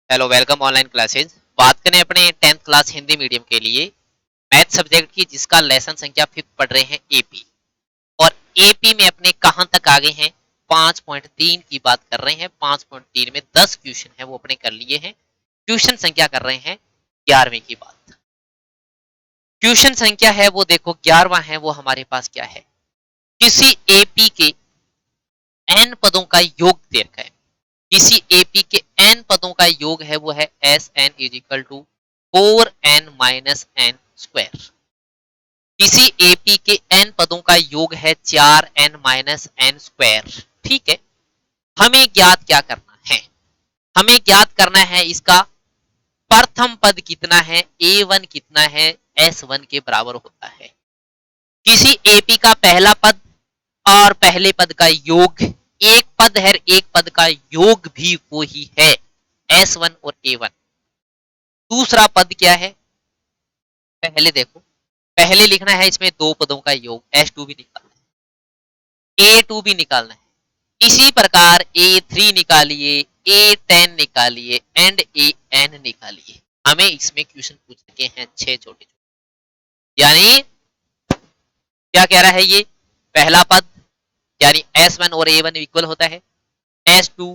Hello welcome online classes. बात करें अपने 10th क्लास हिंदी मीडियम के लिए मैथ सब्जेक्ट की, जिसका लेसन संख्या 5 पढ़ रहे हैं एपी। और एपी में अपने कहां तक आगे हैं, 5.3 की बात कर रहे हैं। 5.3 में 10 क्वेश्चन है वो अपने कर लिए हैं। क्वेश्चन संख्या कर रहे हैं 11वें की बात। क्वेश्चन संख्या है वो देखो 11वां है वो हमारे पास क्या है, किसी एपी के n पदों का योग दे रखा है। किसी एपी के n पदों का योग है वो है S N is equal to 4n minus n square. किसी एपी के n पदों का योग है 4n माइनस एन स्क्वायर। ठीक है, हमें ज्ञात क्या करना है, हमें ज्ञात करना है इसका प्रथम पद कितना है, a1 कितना है, s1 के बराबर होता है। किसी एपी का पहला पद और पहले पद का योग, एक पद है, एक पद का योग भी वो ही है S1 और A1। दूसरा पद क्या है, पहले देखो, पहले लिखना है इसमें दो पदों का योग, S2 भी निकालना है, A2 भी निकालना है। इसी प्रकार A3 निकालिए, A10 निकालिए एंड AN निकालिए। हमें इसमें क्वेश्चन पूछ सके हैं 6 छोटे छोटे। यानी क्या कह रहा है ये, पहला पद यानी S1 और A1 इक्वल होता है S2,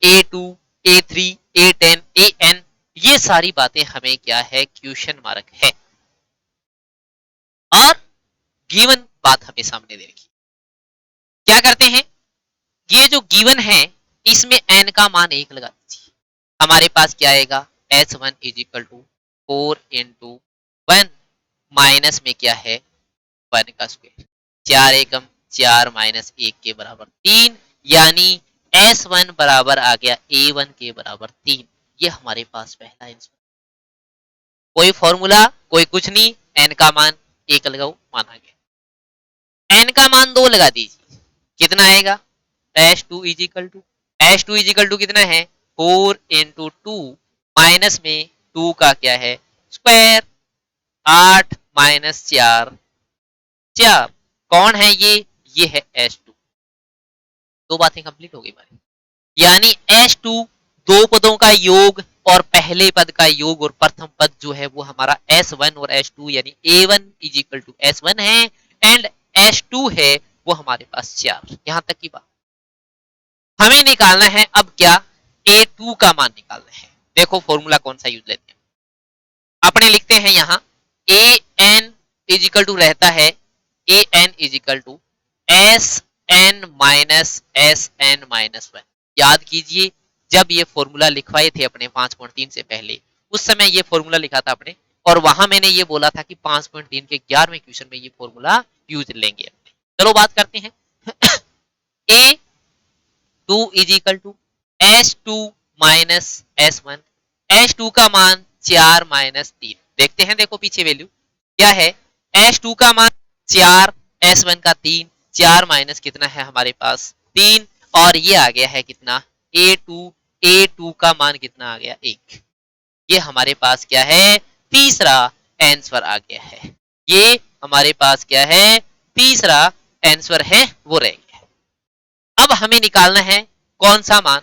A2, A3, A10, AN। ये सारी बातें हमें क्या है, क्वेश्चन मार्क है। और गिवन बात हमें सामने दे रखी। क्या करते हैं, ये जो गिवन है इसमें n का मान 1 लगा दीजिए। हमारे पास क्या आएगा, S1 is equal to 4 into 1 minus में क्या है 1 का स्क्वायर, 4 एकम 4 माइनस 1 के बराबर 3, यानी S1 बराबर आ गया A1 के बराबर 3। ये हमारे पास पहला आंसर। कोई फॉर्मूला कोई कुछ नहीं, n का मान 1 लगाओ, माना गया। n का मान 2 लगा दीजिए, कितना आएगा, S2 is equal to, S2 is equal to कितना है 4 इंटू 2 माइनस में 2 का क्या है स्क्वायर, 8 माइनस 4 4। कौन है ये है S2। दो बातें कंप्लीट हो गई हमारी। यानी S2 दो पदों का योग और पहले पद का योग और प्रथम पद जो है वो हमारा S1 और S2 यानी A1 is equal to S1 है एंड S2 है वो हमारे पास 4। यहां तक की बात। हमें निकालना है अब क्या, A2 का मान निकालना है। देखो फॉर्मूला कौन सा यूज लेते हैं, अपने लिखते हैं यहां AN इज इक्वल टू रहता है AN is equal to SN minus SN minus 1। याद कीजिए जब ये फॉर्मूला लिखवाए थे अपने 5.3 से पहले, उस समय ये फॉर्मूला लिखा था अपने, और वहां मैंने ये बोला था कि 5.3 के 11वें क्वेश्चन में ये फॉर्मूला यूज लेंगे अपने। चलो बात करते हैं A2 is equal to S2 minus S1। S2 का मान 4 माइनस 3, देखते हैं, देखो पीछे वैल्यू क्या है, S2 का मान 4, S1 का 3, 4 माइनस कितना है हमारे पास 3, और ये आ गया है कितना A2 का मान कितना आ गया 1। ये हमारे पास क्या है, तीसरा आंसर आ गया है। ये हमारे पास क्या है, तीसरा आंसर है वो रह गया। अब हमें निकालना है कौन सा मान,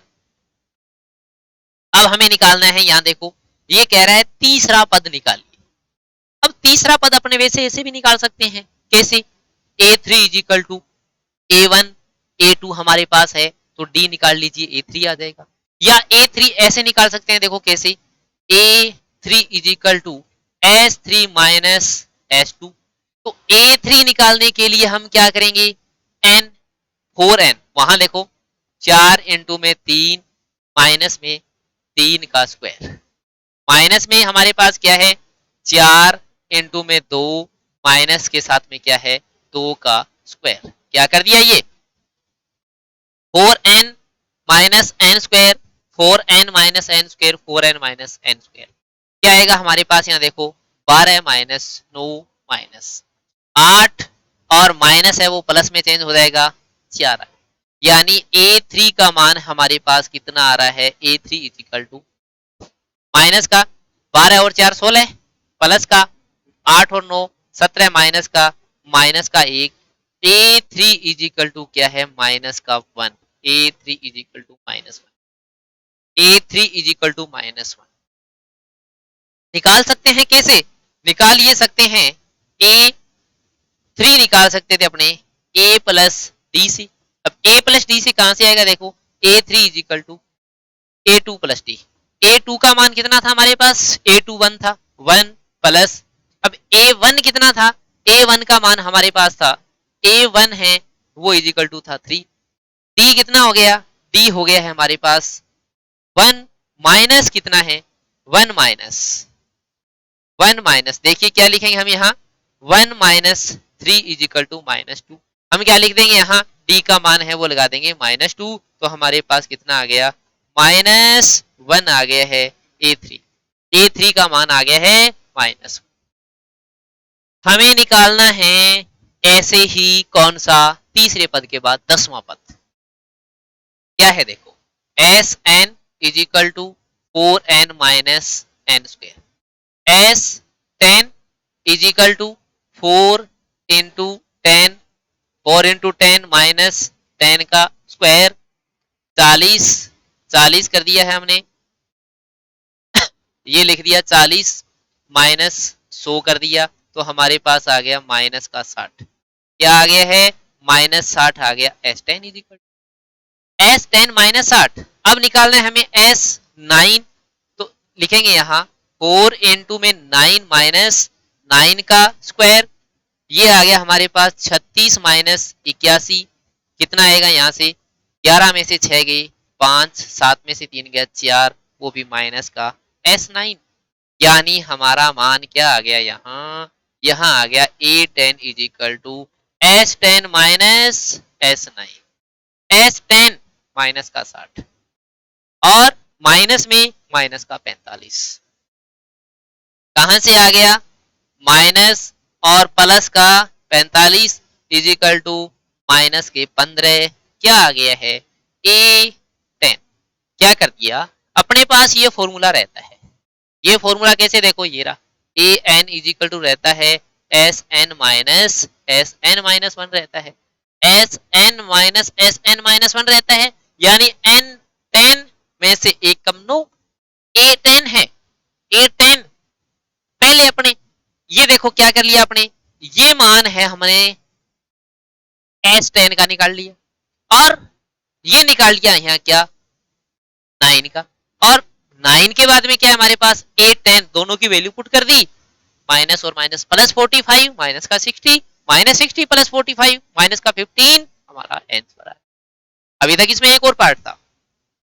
अब हमें निकालना है, यहां देखो ये कह रहा है तीसरा पद निकालिए। अब तीसरा पद अपने वैसे ऐसे भी निकाल सकते हैं, कैसे, A3 is equal to A1, A2 हमारे पास है तो D निकाल लीजिए, A3 आ जाएगा। या A3 ऐसे निकाल सकते हैं, देखो कैसे, A3 is equal to S3 minus S2। तो A3 निकालने के लिए हम क्या करेंगे, N 4N, वहां देखो 4 इंटू में 3 माइनस में 3 का स्क्वायर, माइनस में हमारे पास क्या है 4 इंटू में 2 माइनस के साथ में क्या है 2 का स्क्वायर। क्या कर दिया ये 4n minus n square, 4n minus n square, 4n minus n square. क्या आएगा हमारे पास, यहाँ देखो 12 माइनस 9 माइनस 8, और माइनस है वो प्लस में चेंज हो जाएगा 4। यानी A3 का मान हमारे पास कितना आ रहा है, A3 is equal to minus का 12 और 4 16, प्लस का 8 और 9 17, माइनस का 1, A3 इज इक्वल टू क्या है माइनस का 1, A3 is equal to minus 1। A3 is equal to -1 निकाल सकते हैं। कैसे निकाल ये सकते हैं, A3 निकाल सकते थे अपने A प्लस डी से। अब A प्लस डी से कहां से आएगा, देखो A3 is equal to A2 plus D. A2 का मान कितना था हमारे पास, A2 1 था, 1 प्लस, अब A1 कितना था, A1 का मान हमारे पास था A1 है वो इज इक्वल टू था 3। D कितना हो गया, D हो गया है हमारे पास 1 माइनस कितना है, 1 माइनस 1 माइनस, देखिए क्या लिखेंगे हम यहाँ 1 माइनस 3 इज इक्वल टू -2। हम क्या लिख देंगे यहाँ, D का मान है वो लगा देंगे -2, तो हमारे पास कितना आ गया, -1 आ गया है A3। A3 का मान आ गया है -1। हमें निकालना है ऐसे ही कौन सा, तीसरे पद के बाद 10वां पद क्या है, देखो Sn is equal to 4n minus n square. S10 is equal to 4 into 10, 4 into 10 minus 10 का स्क्वायर, 40 कर दिया है हमने ये लिख दिया 40 माइनस 100 कर दिया, तो हमारे पास आ गया माइनस का 60। क्या आ गया है, -60 आ गया। S10 is equal S10 -60। अब निकालना है हमें S9, तो लिखेंगे यहाँ 4 इंटू में 9 माइनस 9 का स्क्वायर, ये आ गया हमारे पास 36 माइनस 81, कितना आएगा यहाँ से, 11 में से 6 गए 5, 7 में से 3 गया 4, वो भी माइनस का S9, यानी हमारा मान क्या आ गया यहाँ, यहाँ आ गया A10 is equal to S10 minus S9। S10 minus का 60 और माइनस में माइनस का 45, कहां से आ गया, माइनस और प्लस का 45 इज इक्वल टू माइनस के 15, क्या आ गया है A10। क्या कर दिया, अपने पास ये फॉर्मूला रहता है, ये फॉर्मूला कैसे, देखो ये रहा an इज इक्वल टू रहता है Sn माइनस Sn-1 रहता है, Sn माइनस Sn-1 रहता है, यानी n10 में से एक कम 9, A10 है, A10 पहले अपने ये देखो क्या कर लिया अपने, ये मान है हमने S10 का निकाल लिया और ये निकाल लिया यहाँ क्या 9 का, और 9 के बाद में क्या है हमारे पास A10, दोनों की वैल्यू पुट कर दी, माइनस और माइनस प्लस 45 माइनस का 60, माइनस 60 प्लस 45 माइनस का 15, हमारा आंसर है। अभी तक इसमें एक और पार्ट था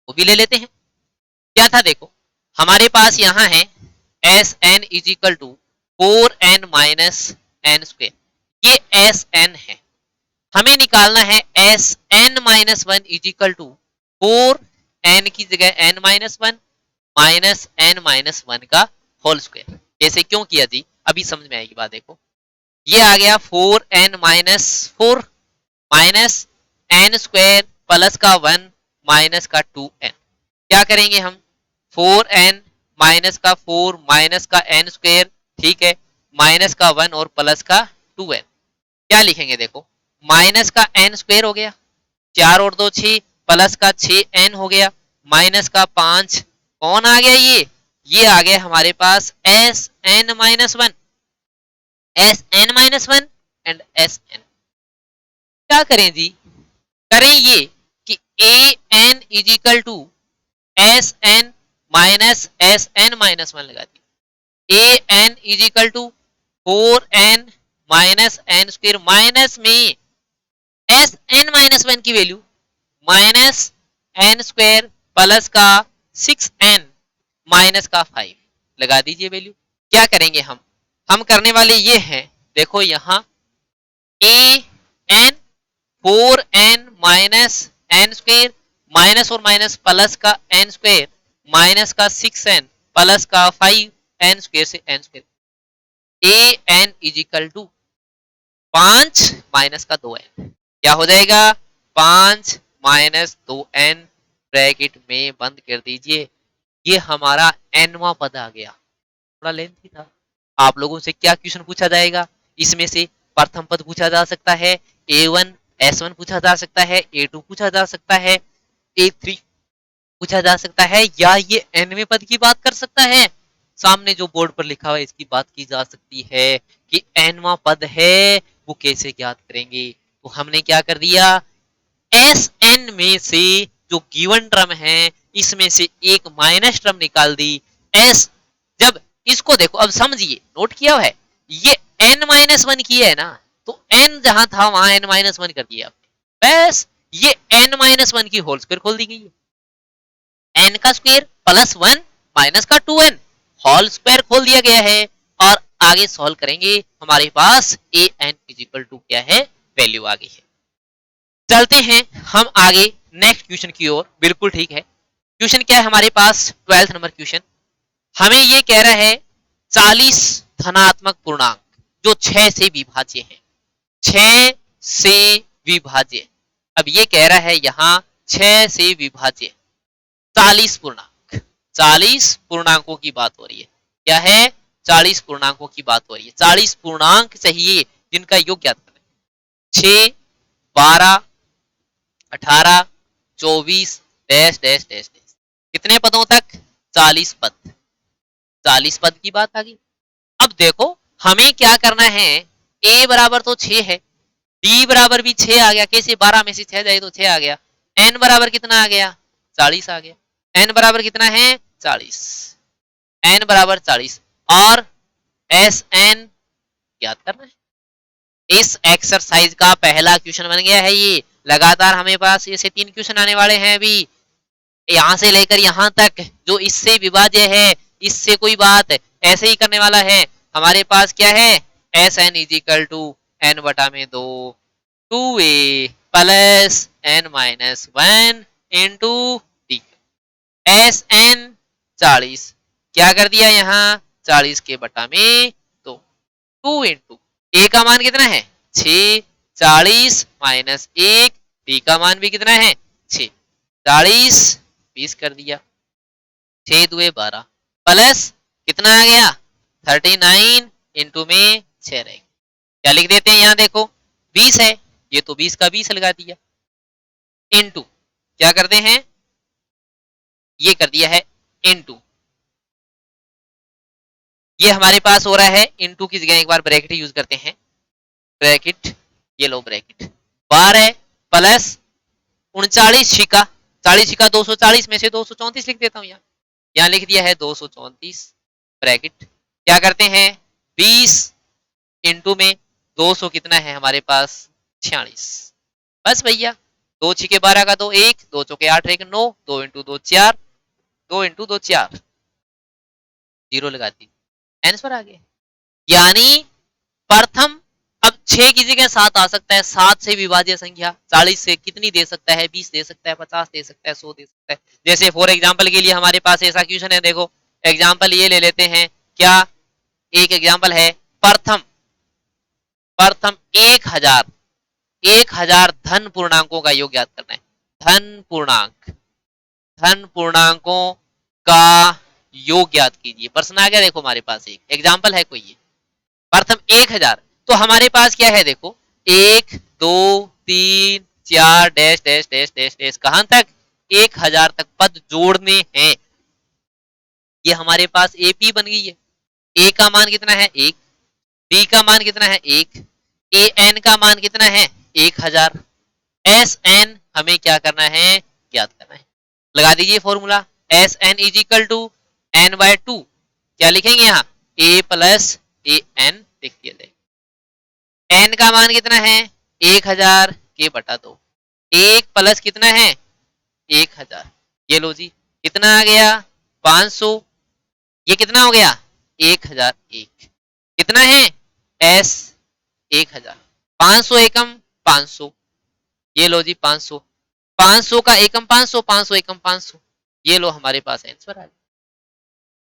वो भी ले लेते हैं, क्या था देखो, हमारे पास यहाँ है Sn is equal to 4n minus n square, ये Sn है, हमें निकालना है Sn minus 1 is equal to 4n की जगह n minus 1 minus n minus 1 का होल स्क्वायर। जैसे क्यों किया जी, अभी समझ में आएगी बात, देखो ये आ गया 4n minus 4 minus n square plus का 1 माइनस का 2n, क्या करेंगे हम 4n माइनस का 4 माइनस का n स्क्वायर, ठीक है, माइनस का 1 और प्लस का 2n, क्या लिखेंगे देखो माइनस का n स्क्वायर हो गया, 4 और 2 6 प्लस का 6n हो गया, माइनस का 5, कौन आ गया ये आ गया हमारे पास Sn minus 1, Sn minus 1 and Sn, क्या करें जी, करें ये कि an is equal to Sn minus Sn minus 1 लगा दी, an is equal to 4n minus n square, minus में Sn माइनस 1 की value minus n square plus का 6n माइनस का 5 लगा दीजिए वैल्यू। क्या करेंगे हम करने वाले ये हैं, देखो यहाँ an 4n minus n square minus और माइनस प्लस का n स्क्वायर माइनस का 6n प्लस का 5n स्क्वायर से n square, an is equal to 5 minus का 2n, क्या हो जाएगा 5 माइनस 2n ब्रैकेट में बंद कर दीजिए, ये हमारा nवां पद आ गया। थोड़ा लेंथी था, आप लोगों से क्या क्वेश्चन पूछा जाएगा, इसमें से प्रथम पद पूछा जा सकता है, A1 S1 पूछा जा सकता है, A2 पूछा जा सकता है, A3 पूछा जा सकता है, या ये nवें पद की बात कर सकता है? सामने जो बोर्ड पर लिखा हुआ है इसकी बात की जा सकती है कि nवां पद है, वो कैसे ज्ञात करेंगे? तो हमने क्या कर दिया, एस एन में से जो गिवन टर्म है इसमें से एक माइनस टर्म निकाल दी। एस, जब इसको देखो, अब समझिए, नोट किया है, ये n माइनस वन की है ना, तो n जहां था वहां n माइनस वन कर दिया आपने, बस ये n माइनस वन की होल स्क्वायर खोल दी गई है, n का स्क्वायर प्लस वन माइनस का 2n होल स्क्वायर खोल दिया गया है। और आगे सॉल्व करेंगे, हमारे पास ए एन इज इक्वल टू क्या है, वैल्यू आ गई है। चलते हैं हम आगे नेक्स्ट क्वेश्चन की ओर। बिल्कुल ठीक है, क्वेश्चन क्या है हमारे पास, 12th नंबर क्वेश्चन। हमें ये कह रहा है 40 धनात्मक पूर्णांक जो 6 से विभाज्य है, 6 से विभाज्य। अब ये कह रहा है यहां 6 से विभाज्य 40 पूर्णांक, 40 पूर्णांकों की बात हो रही है। क्या है, 40 पूर्णांकों की बात हो रही है। 40 पूर्णांक चाहिए जिनका योग ज्ञात करना है। 6, 12, 18, 24 डैश डैश डैश डैश, कितने पदों तक, 40 पद, 40 पद की बात आ गई। अब देखो हमें क्या करना है, a बराबर तो 6 है, d बराबर भी 6 आ गया, कैसे 12 में से 6 जाए तो 6 आ गया, n बराबर कितना आ गया, 40 आ गया, n बराबर कितना है 40, n बराबर 40, और एस एन याद करना है। इस एक्सरसाइज का पहला क्वेश्चन बन गया है ये। लगातार हमें पास ये से 3 क्वेश्चन आने वाले हैं अभी, यहां से लेकर यहां तक, जो इससे विभाज्य है, इससे कोई बात ऐसे ही करने वाला है। हमारे पास क्या है, S N is equal to N बटा में 2 2a plus N minus one into D. S N 40 क्या कर दिया यहाँ, 40 के बटा में 2, 2 इंटू ए का मान कितना है 6, 40 माइनस 1, डी का मान भी कितना है 6, 40 20 कर दिया, 6 दुए 12 प्लस कितना आ गया 39 इंटू में 6 रहेगा। क्या लिख देते हैं, यहाँ देखो 20 है, ये तो 20 का 20 लगा दिया, इंटू क्या करते हैं, ये कर दिया है इंटू, ये हमारे पास हो रहा है इंटू की जगह एक बार ब्रैकेट यूज करते हैं, ब्रैकेट, ये लो ब्रैकेट, 12 प्लस 39 छिका 40 छिका 240 में से 234 लिख देता हूँ, यहाँ लिख दिया है 234 ब्रैकेट, क्या करते हैं 20 इंटू में 200 कितना है हमारे पास 46, बस भैया 2 छिके 12 का 2 1, 2 चौके 8 1 9, 2 इंटू 2 4, 2 इंटू 2 4, जीरो लगा दी, आंसर आ गया। यानी प्रथम, अब 6 की जगह 7 आ सकता है, 7 से विभाज्य संख्या 40 से कितनी दे सकता है, 20 दे सकता है, 50 दे सकता है, 100 दे सकता है। जैसे फॉर एग्जांपल के लिए हमारे पास ऐसा क्वेश्चन है, देखो एग्जांपल ये ले लेते हैं, क्या एक एग्जांपल है, प्रथम प्रथम 1000 धन पूर्णांकों का योग याद करना है, धन पूर्णांकों का योग याद कीजिए। प्रश्न आ गया, देखो हमारे पास एक एग्जांपल है कोई, ये प्रथम 1000, तो हमारे पास क्या है देखो 1 2 3 4 dash dash dash dash dash, कहां तक 1000 तक पद जोड़ने हैं। ये हमारे पास एपी बन गई है, ए का मान कितना है 1, डी का मान कितना है 1, ए एन का मान कितना है 1000, एस एन हमें क्या करना है, ज्ञात करना है। लगा दीजिए formula, S N is equal to N by 2, क्या लिखेंगे यहाँ ए प्लस ए एन लिख दिया जाएगा। एन का मान कितना है 1000 के बटा 2, 1 प्लस कितना है 1000, ये लो जी कितना आ गया 500, ये कितना हो गया 1001, कितना है एस 1000, 500 एकम 500, ये लो जी 500, 500 का एकम 500, 500 एकम 500, ये लो हमारे पास आंसर आ गया।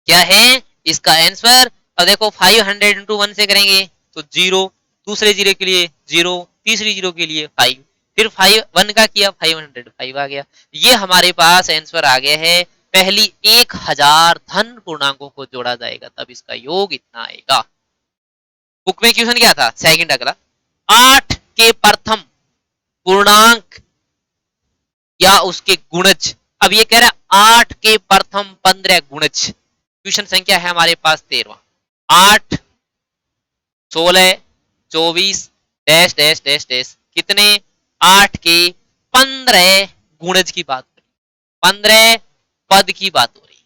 क्या है इसका आंसर, अब देखो 500 इंटू 1 से करेंगे तो 0, दूसरे जीरो के लिए 0, तीसरी जीरो के लिए 5, फिर 5 1 का किया 505 आ गया। ये हमारे पास आंसर आ गया है, पहली 1000 धन पूर्णांकों को जोड़ा जाएगा तब इसका योग इतना आएगा। बुक में क्वेश्चन क्या था, सेकंड अगला, 8 के प्रथम पूर्णांक या उसके गुणज अब ये कह रहा है 8 के प्रथम 15 गुणज। क्वेश्चन संख्या है हमारे पास 13। 8 16 24 डैश डैश डैश डैश कितने 8 के 15 गुणज की बात हो रही, 15 पद की बात हो रही है।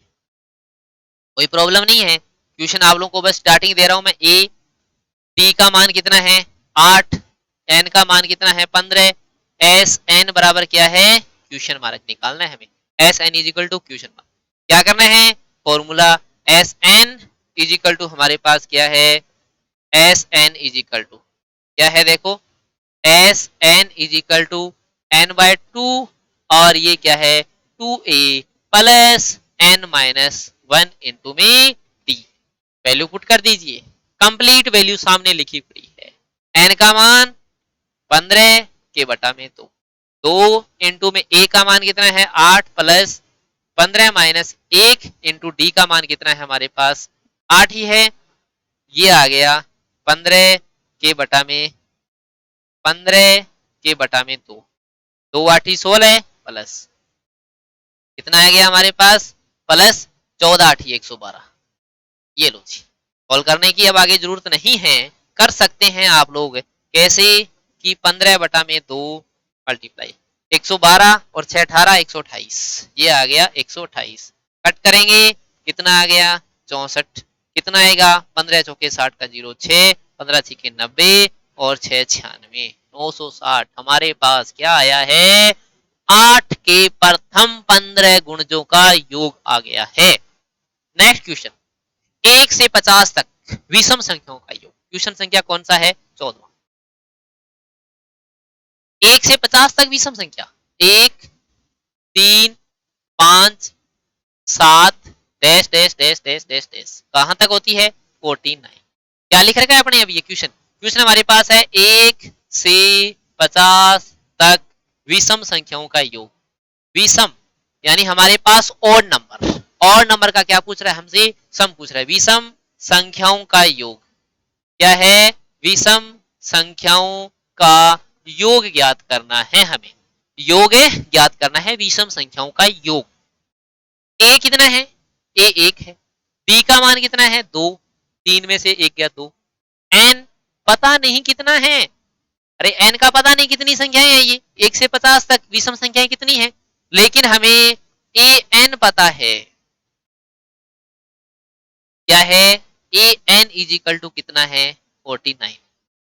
कोई प्रॉब्लम नहीं है, क्वेश्चन आप लोगों को बस स्टार्टिंग दे रहा हूं मैं। ए टी का मान कितना है 8, एन का मान कितना है 15, एस एन बराबर क्या है क्वेश्चन मार्क निकालना है हमें। S N is equal to question mark, क्या करना है formula S N is equal to हमारे पास क्या है S N is equal to क्या है देखो S N is equal to N by 2 और ये क्या है 2a plus N minus 1 into में टी। वैल्यू पुट कर दीजिए, कंप्लीट वैल्यू सामने लिखी पड़ी है। एन का मान 15 के बटा में 2 इंटू में ए का मान कितना है 8 प्लस 15 माइनस 1 इंटू डी का मान कितना है हमारे पास 8 ही है। ये आ गया 15 के बटा में 15 के बटा में 2, 2 8 16 प्लस कितना आ गया हमारे पास प्लस 14 8 112। ये लो जी, कॉल करने की अब आगे जरूरत नहीं है, कर सकते हैं आप लोग कैसे कि 15 बटा में 2 मल्टीप्लाई 112 और 6 18 128, ये आ गया 128। कट करेंगे कितना आ गया 64, कितना आएगा 15 चौके 60 का 0 6, 15 छिके 90 और 6 96 960। हमारे पास क्या आया है 8 के प्रथम 15 गुणजों का योग आ गया है। नेक्स्ट क्वेश्चन 1 से 50 तक विषम संख्याओं का योग। क्वेश्चन संख्या कौन सा है 14। 1 से 50 तक विषम संख्या 1 3 5 7 dash dash dash dash dash dash कहां तक होती है 49। क्या लिख रखा है अपने अब ये क्वेश्चन, क्वेश्चन हमारे पास है 1 से 50 तक विषम संख्याओं का योग। विषम यानी हमारे पास ओड नंबर, और नंबर का क्या पूछ रहा है हमसे सम पूछ रहा है। विषम संख्याओं का योग क्या है विषम संख्याओं का योग ज्ञात करना है हमें, योग ज्ञात करना है विषम संख्याओं का योग। ए कितना है ए 1 है, बी का मान कितना है 2, 3 में से 1 गया 2, एन पता नहीं कितना है, अरे एन का पता नहीं कितनी संख्याएं हैं ये 1 से 50 तक विषम संख्याएं कितनी है, लेकिन हमें ए एन पता है। क्या है A N is equal to कितना है 49,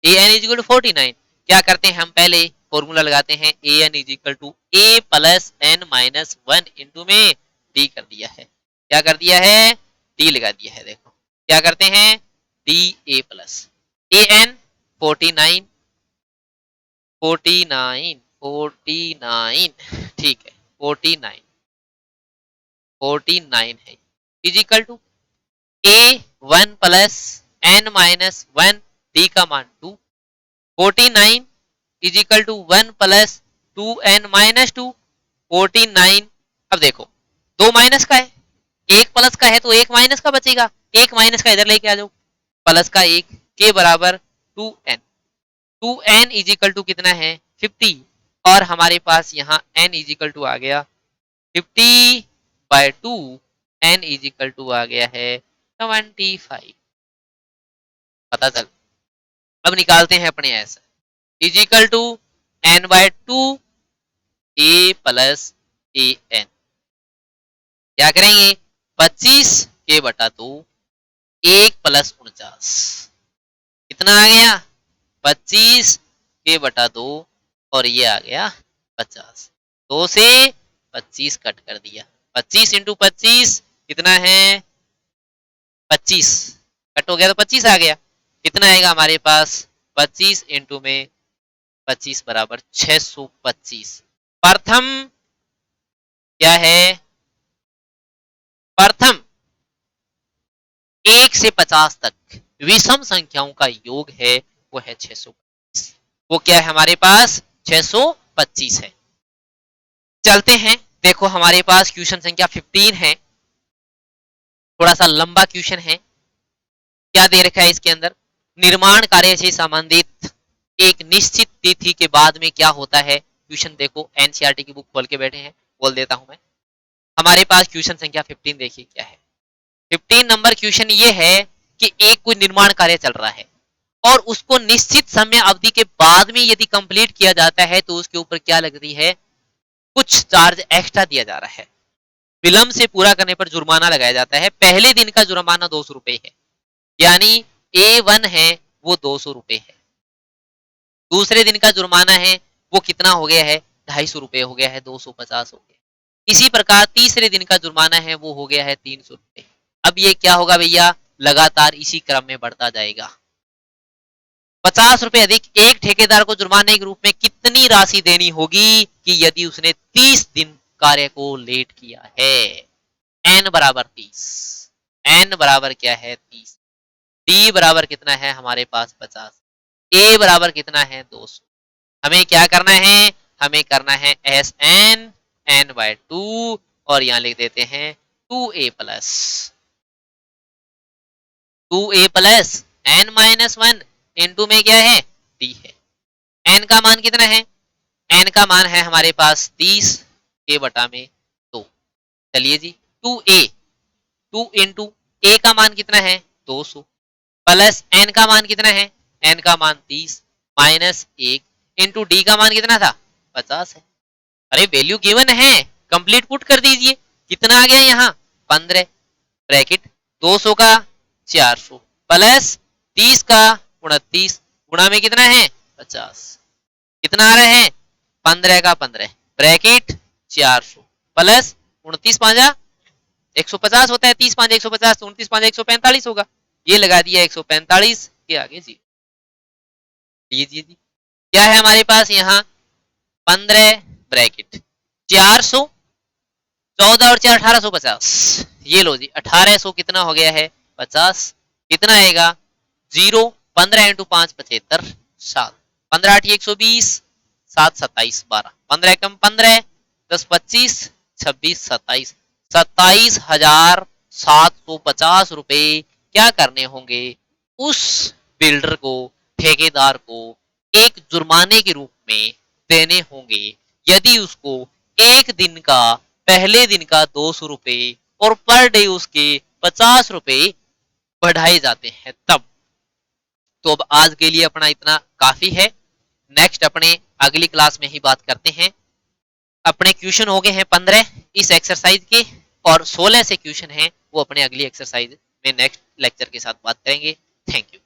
A N is equal to 49। क्या करते हैं हम पहले फॉर्मूला लगाते हैं A N is equal to A plus N minus 1 into में डी कर दिया है। क्या कर दिया है डी लगा दिया है। देखो क्या करते हैं D A plus A N 49 ठीक है 49 है is equal to A 1 plus N minus 1 D का मान 2, 49 is equal to 1 plus 2 N minus 2 49। अब देखो 2 माइनस का है 1 प्लस का है तो 1 माइनस का बचेगा, 1 माइनस का इधर लेके आ जाओ, प्लस का 1 के बराबर 2n, 2n is equal to कितना है 50 और हमारे पास यहाँ n इज इक्वल टू आ गया 50/2, n इज इक्वल टू आ गया है 25। पता चल अब निकालते हैं अपने ऐसा is equal to n/2 a plus A N. क्या करेंगे 25 के बटा 2 1 प्लस 49 कितना आ गया 25 के बटा 2 और ये आ गया 50, 2 से 25 कट कर दिया, 25 इंटू 25 कितना है 25 कट हो गया तो 25 आ गया, कितना आएगा हमारे पास 25 इंटू में 25 बराबर 625। प्रथम क्या है प्रथम 1 से 50 तक विषम संख्याओं का योग है वो है 625। वो क्या है हमारे पास 625 है। चलते हैं, देखो हमारे पास क्वेश्चन संख्या 15 है, थोड़ा सा लंबा क्वेश्चन है। क्या दे रखा है इसके अंदर निर्माण कार्य से संबंधित एक निश्चित तिथि के बाद में क्या होता है। क्वेश्चन देखो एनसीईआरटी की बुक खोल के बैठे हैं, बोल देता हूं मैं। हमारे पास क्वेश्चन संख्या 15 देखिए क्या है। 15 नंबर क्वेश्चन ये है कि एक कोई निर्माण कार्य चल रहा है और उसको निश्चित समय अवधि के बाद में यदि कंप्लीट किया जाता है तो उसके ऊपर क्या लगती है, कुछ चार्ज एक्स्ट्रा दिया जा रहा है। विलंब से पूरा करने पर जुर्माना लगाया जाता है। पहले दिन का जुर्माना 200 रुपए है, यानी A1 है वो 200 रुपए है। दूसरे दिन का जुर्माना है वो कितना हो गया है, 250 रुपए हो गया है, 250 हो गया। इसी प्रकार तीसरे दिन का जुर्माना है वो हो गया है 300 रुपए। अब ये क्या होगा भैया, लगातार इसी क्रम में बढ़ता जाएगा। 50 रुपए अधिक एक ठेकेदार को जुर्माने के रूप में कितनी राशि देनी होगी कि यदि उसने 30 दिन कार्य को लेट किया है। n बराबर 30, n बराबर क्या है 30, d बराबर कितना है हमारे पास 50, a बराबर कितना है 200। हमें क्या करना है, हमें करना है Sn n/2 और यहां लिख देते हैं 2a प्लस n-1 इनटू में क्या है d है। n का मान कितना है, n का मान है हमारे पास 30 a बटा में 2। चलिए जी 2a, 2 इंटू a का मान कितना है 200 प्लस n का मान कितना है, n का मान 30 माइनस 1 इंटू d का मान कितना था 50 है। अरे वैल्यू गिवन है, कंप्लीट पुट कर दीजिए। कितना आ गया यहाँ 15 ब्रैकेट 200 का 400 प्लस 30 का 29 गुणा में कितना है 50, कितना आ रहा है 15 का 15 ब्रैकेट 400 प्लस 29 पांजा 150 होता है, 30 पांजा 150, 29 पांजा 145 होगा। ये लगा दिया 145 के आगे जी। जी क्या है हमारे पास यहाँ 15 ब्रैकेट 400, 14 और 4 1850। ये लो जी 1800 कितना हो गया है 50, कितना आएगा 0, 15 इंटू 5 75 7, 15 8 120, 7 27 12, 15 कम 15 10 25 26 27, 27,750 रुपए क्या करने होंगे, उस बिल्डर को, ठेकेदार को एक जुर्माने के रूप में देने होंगे यदि उसको एक दिन का, पहले दिन का 200 रुपए और पर डे उसके 50 रुपए बढ़ाए जाते हैं तब। तो अब आज के लिए अपना इतना काफी है, नेक्स्ट अपने अगली क्लास में ही बात करते हैं। अपने क्वेश्चन हो गए हैं 15 इस एक्सरसाइज के और 16 से क्वेश्चन हैं वो अपने अगली एक्सरसाइज में नेक्स्ट लेक्चर के साथ बात करेंगे। Thank you.